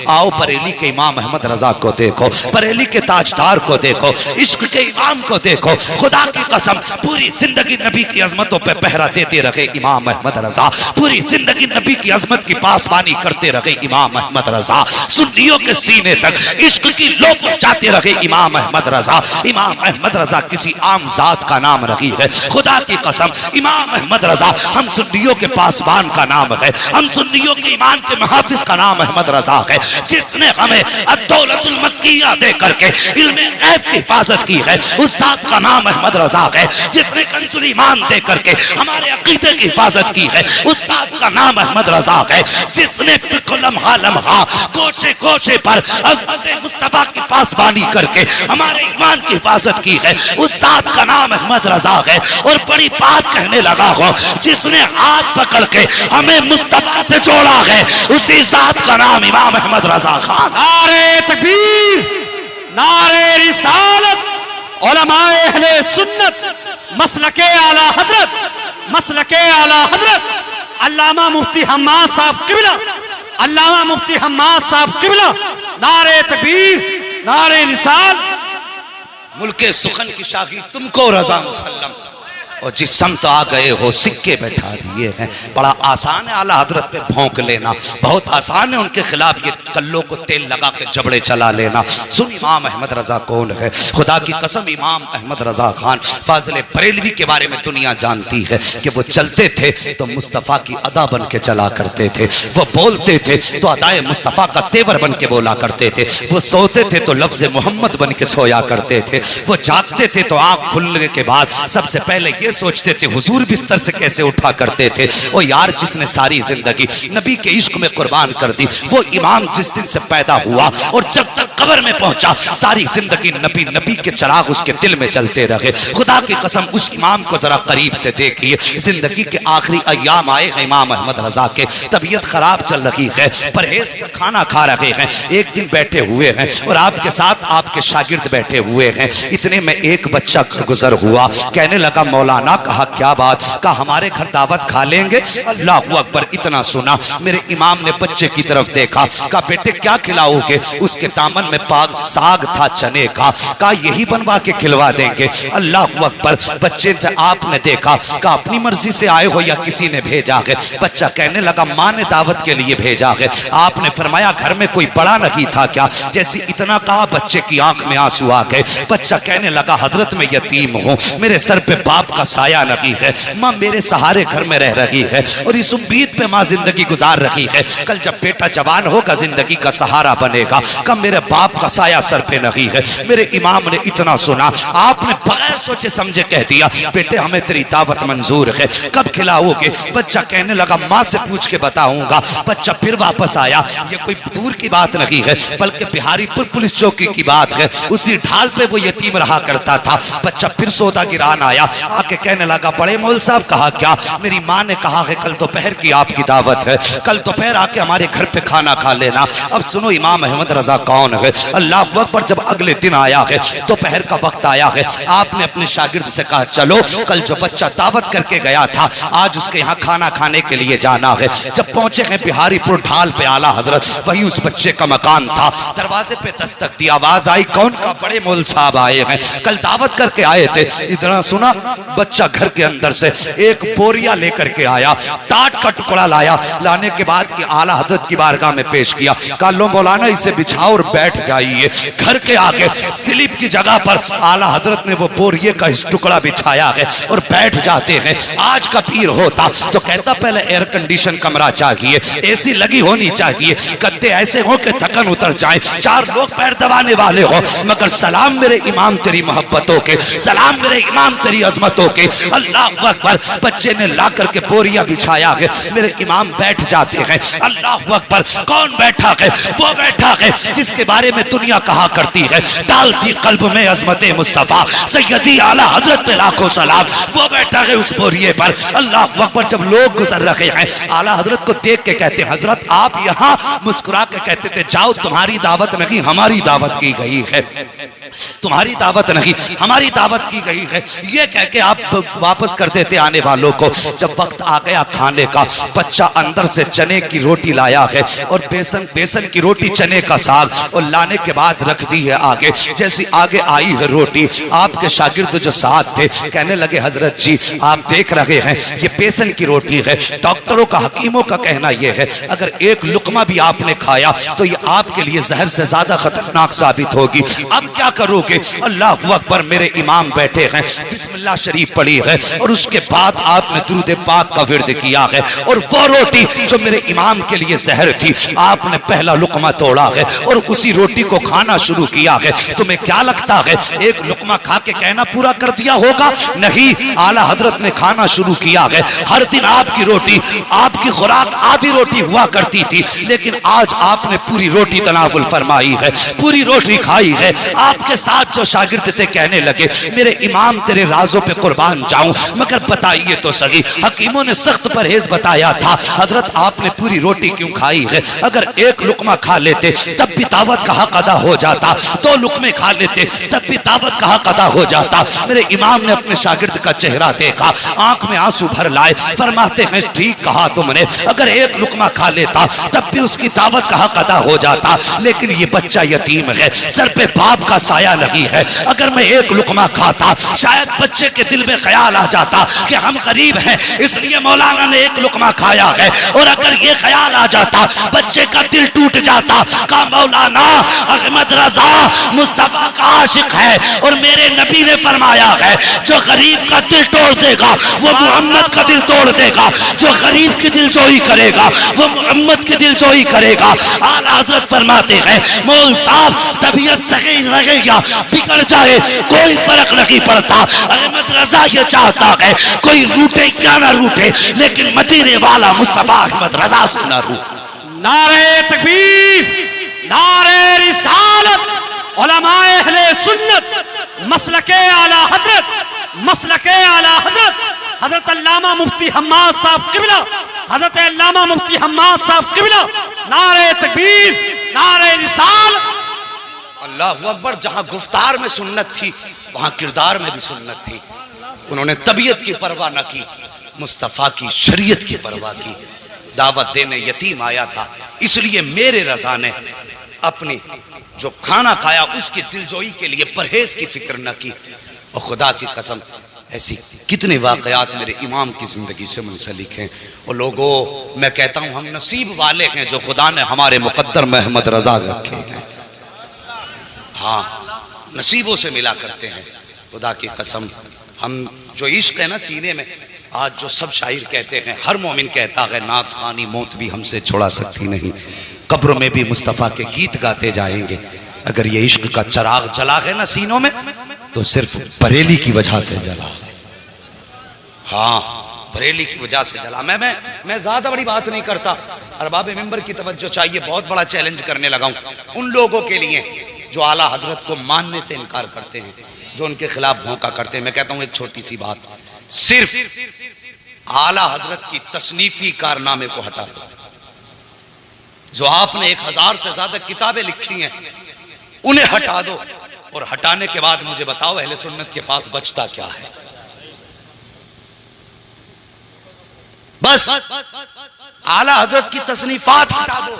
आओ बरेली के इमाम अहमद रजा को देखो, बरेली के ताजदार को देखो, इश्क के इमाम को देखो। खुदा की कसम पूरी जिंदगी नबी की अजमतों पे पहरा देते रहे इमाम अहमद रजा, पूरी जिंदगी नबी की अजमत की पासबानी करते रहे इमाम अहमद रजा, सुन्नियों के सीने तक इश्क की लो पहुंचाते रहे इमाम अहमद रजा। इमाम अहमद रजा किसी आम जात का नाम नहीं है, खुदा की कसम इमाम अहमद रजा हम सुन्नियों के पासबान का नाम है, हम सुन्नियों के ईमान के मुहाफिज का नाम अहमद रजा है, जिसने हमें अद्दौलतुल मक्किया दे करके इल्मे गैब की हिफाजत की है, उस जात का नाम अहमद रजा है, जिसने कंजुल ईमान दे करके हमारे अकीदे की हिफाजत की है, उस जात का नाम अहमद रजा है, जिसने लम्हा लम्हा गोशे गोशे पर अज़मत मुस्तफा की पासबानी करके हमारे ईमान की हिफाजत की है, उस जात का नाम अहमद रजा है। और बड़ी बात कहने लगा हो, जिसने हाथ पकड़ के हमें मुस्तफा से जोड़ा है, उसी जात का नाम इमाम अहमद रजा खान। नारे तकबीर, नारे रिसालत, उलमाए अहले सुन्नत, मसलके आला हजरत, मसलके आला हजरत अल्लामा मुफ्ती हम्माद साहब किबला, अल्लामा मुफ्ती हम्माद साहब किबला। नारे तकबीर, नारे रिसाल। मुल्के सुखन की शाही तुमको रजा मुसल्लम, और जिस समत आ गए हो सिक्के बैठा दिए हैं। बड़ा आसान है आला हजरत पे भौंक लेना, बहुत आसान है उनके खिलाफ ये कल्लों को तेल लगा के जबड़े चला लेना। सुन इमाम अहमद रजा कौन है, खुदा की कसम इमाम अहमद रजा खान फाजिल बरेलवी के बारे में दुनिया जानती है कि वो चलते थे तो मुस्तफ़ा की अदा बन के चला करते थे, वो बोलते थे तो अदाए मुस्तफ़ा का तेवर बन के बोला करते थे, वो सोते थे तो लफ्ज़ मोहम्मद बन के सोया करते थे, वो जागते थे तो आँख खुलने के बाद सबसे पहले ये सोचते थे हुजूर बिस्तर से कैसे उठा करते थे। ओ यार, जिसने सारी जिंदगी नबी के इश्क में कुर्बान कर दी, वो इमाम जिस दिन से पैदा हुआ और जब तक कब्र में पहुंचा सारी जिंदगी नबी नबी के चिराग उसके दिल में जलते रहे। खुदा की कसम उस इमाम को जरा करीब से देखिए, जिंदगी के आखिरी अय्याम आए हैं इमाम अहमद रजा के, तबीयत खराब चल रही है, परहेज का खाना खा रहे हैं, एक दिन बैठे हुए हैं और आपके साथ आपके शागिर्द बैठे हुए हैं। इतने में एक बच्चा गुजर हुआ, कहने लगा मौलाना, कहा क्या बात, कहा हमारे घर दावत खा लेंगे। अल्लाह अकबर, इतना सुना मेरे इमाम ने बच्चे की तरफ देखा, कहा बेटे क्या खिलाओगे, उसके दामन में पाग साग था चने का, कहा यही बनवा के खिलवा देंगे। अल्लाह अकबर, बच्चे से आपने देखा, कहा अपनी मर्जी से आए हो या किसी ने भेजा है। बच्चा कहने लगा माँ ने दावत के लिए भेजा है। आपने फरमाया घर में कोई बड़ा नहीं था क्या, जैसे इतना कहा बच्चे की आंख में आंसू आ गए। बच्चा कहने लगा हजरत मैं यतीम हूँ, मेरे सर पे बाप का साया नहीं है, माँ मेरे सहारे घर में रह रही है और इस उम्मीद पे माँ जिंदगी गुजार रही है, कल जब बेटा जवान होगा जिंदगी का सहारा बनेगा। कब मेरे बाप का साया सर पे नहीं है। मेरे इमाम ने इतना सुना, आपने बगैर सोचे समझे कह दिया बेटे हमें तेरी दावत मंजूर है, कब खिलाओगे। बच्चा कहने लगा माँ से पूछ के बताऊंगा। बच्चा फिर वापस आया, ये कोई दूर की बात नहीं है बल्कि बिहारीपुर पुलिस चौकी की बात है, उसी ढाल पे वो यतीम रहा करता था। बच्चा फिर सौदा गिरान आया, आके कहने लगा बड़े मौल साहब कहा क्या, मेरी माँ ने कहा है कल दोपहर की आपकी दावत है, कल दोपहर आके हमारे घर पे खाना खा लेना। अब सुनो इमाम अहमद रजा कौन है। अल्लाह अकबर, जब अगले दिन आया है, दोपहर का वक्त आया है, आपने अपने शागिर्द से कहा चलो कल जो बच्चा दावत करके गया था आज उसके यहाँ खाना खाने के लिए जाना है। जब पहुंचे हैं बिहारीपुर ढाल पे आला हजरत, वही उस बच्चे का मकान था। दरवाजे पे दस्तक दी, आवाज आई कौन, का बड़े मौल साहब आए हैं, कल दावत करके आए थे। इतना सुना बच्चा घर के अंदर से एक बोरिया लेकर के आया, टाट का टुकड़ा लाया, लाने के बाद कि आला हजरत की बारगाह में पेश किया। कहा लो मौलाना इसे बिछाओ और बैठ जाइए। घर के आगे स्लिप की जगह पर आला हजरत ने वो बोरिये का टुकड़ा बिछाया है और बैठ जाते हैं। आज का पीर होता तो कहता पहले एयर कंडीशन कमरा चाहिए, एसी लगी होनी चाहिए, गद्दे ऐसे हो कि थकन उतर जाए, चार लोग पैर दबाने वाले हो, मगर सलाम मेरे इमाम तेरी मोहब्बतों के, सलाम मेरे इमाम तेरी अजमतों के। अल्लाह अकबर, बच्चे ने ला करके बोरिया बिछाया है, मेरे इमाम बैठ जाते हैं। अल्लाह अकबर, कौन बैठा है, वो बैठा है जिसके बारे बारे में दुनिया कहा करती है, डालती कल्ब में अजमत मुस्तफा सैयदी आला हजरत पे लाखों सलाम। वो बैठा है उस बोरिए पर, अल्लाह अकबर। जब लोग गुजर रहे हैं, आला हजरत को देख के कहते हैं, हजरत आप यहाँ, मुस्कुरा के कहते थे, जाओ तुम्हारी दावत नहीं हमारी दावत की गई है, तुम्हारी दावत नहीं हमारी दावत की गई है। ये कह के आप वापस कर देते आने वालों को। जब वक्त आ गया खाने का, बच्चा अंदर से चने की रोटी लाया है और बेसन की रोटी, चने का साग, और लाने के बाद रख दी है आगे। जैसी आगे आई है रोटी, आपके शागिर्द जो साथ थे कहने लगे, हजरत जी आप देख रहे हैं ये बेसन की रोटी है, डॉक्टरों का, हकीमों का कहना यह है अगर एक लुकमा भी आपने खाया तो ये आपके लिए जहर से ज्यादा खतरनाक साबित होगी। अब क्या करोगे? अल्लाह अकबर। मेरे इमाम बैठे हैं, बिस्मिल्लाह शरीफ पढ़ी है और उसके बाद आपने दुरूद पाक का विर्द किया है, और वो रोटी जो मेरे इमाम के लिए जहर थी, आपने पहला लुकमा तोड़ा है और उसी रोटी को खाना शुरू किया है। तुम्हें क्या लगता है एक लुकमा खा के कहना पूरा कर दिया होगा? नहीं, आला हजरत ने खाना शुरू किया है। हर दिन आपकी रोटी, आपकी खुराक आधी रोटी हुआ करती थी, लेकिन आज आपने पूरी रोटी तनावुल फरमाई है, पूरी रोटी खाई है। आपके साथ जो शागिर्द थे कहने लगे, मेरे इमाम तेरे राजों पे कुर्बान जाऊं, मगर बताइए तो सही, हकीमों ने सख्त परहेज बताया था, हजरत आपने पूरी रोटी क्यों खाई है? अगर एक लुकमा खा लेते तब भी दावत का हक अदा हो जाता, 2 लुकमे खा लेते तब भी दावत का हक अदा हो जाता। मेरे इमाम ने अपने शागिर्द का चेहरा देखा, आंख में आंसू भर लाए, फरमाते हैं ठीक कहा तुमने, अगर एक लुकमा खा लेता तब भी उसकी दावत का हक अदा हो जाता, लेकिन ये बच्चा यतीम है, सर पे बाप का साया नहीं है। अगर मैं एक लुकमा खाता शायद बच्चे के दिल में ख्याल आ जाता कि हम गरीब हैं, इसलिए मौलाना ने एक लुकमा खाया है, और अगर ये ख्याल आ जाता बच्चे का दिल टूट जाता का मौलाना अहमद रजा मुस्तफा का आशिक है, और मेरे नबी ने फरमाया है जो गरीब का दिल तोड़ देगा वो मोहम्मद का दिल तोड़ देगा, जो गरीब की दिल जोई करेगा वो मोहम्मद की दिल जोई करेगा। आला हजरत फरमाते हैं, मौल साहब तबीयत सही रहे या बिगड़ जाए कोई फर्क नहीं पड़ता, अहमद रजा ये चाहता है कोई रूठे क्या ना रूठे, लेकिन मदीने वाला मुस्तफा अहमद रजा से ना रूठे। नारे तकबीर, नारे रिसालत, उलमाए अहले सुन्नत, मसलके आला हजरत, मसलके आला हजरत, हजरत अल्लामा मुफ्ती हम्माद साहब किबला, हजरत अल्लामा मुफ्ती हम्माद साहब किबला, नारे तकबीर, नारे रिसालत। अल्लाह अकबर। जहां गुफ्तार में सुन्नत थी वहां किरदार में भी सुन्नत थी। उन्होंने तबीयत की परवाह न की, मुस्तफ़ा की शरीयत की परवाह की। दावत देने यतीम आया था, इसलिए मेरे रजा ने अपनी जो खाना खाया उसकी दिलजोई के लिए परहेज की फिक्र न की। और खुदा की कसम ऐसी कितने वाकयात मेरे इमाम की जिंदगी से मुंसलिक हैं। और लोगों, मैं कहता हूं हम नसीब वाले हैं जो खुदा ने हमारे मुकद्दर में अहमद रजा रखे हैं। हाँ, नसीबों से मिला करते हैं। खुदा की कसम, हम जो इश्क है ना सीने में, आज जो सब शायर कहते हैं, हर मोमिन कहता है नात खानी मौत भी हमसे छुड़ा सकती नहीं, कब्र में भी मुस्तफ़ा के गीत गाते जाएंगे। अगर ये इश्क का चराग जला है ना सीनों में तो सिर्फ बरेली की वजह से जला है। हाँ, बरेली की वजह से जला। मैं ज्यादा बड़ी बात नहीं करता, अरबाब मिंबर की तवज्जो चाहिए। बहुत बड़ा चैलेंज करने लगा हूं उन लोगों के लिए जो आला हजरत को मानने से इनकार करते हैं, जो उनके खिलाफ भौंका करते हैं। मैं कहता हूं एक छोटी सी बात, सिर्फ आला हजरत की तसनीफी कारनामे को हटा दो। जो आपने 1000 से ज्यादा किताबें लिखी हैं उन्हें हटा दो, और हटाने के बाद मुझे बताओ अहले सुन्नत के पास बचता क्या है? बस आला हजरत की तसनीफात हटा दो,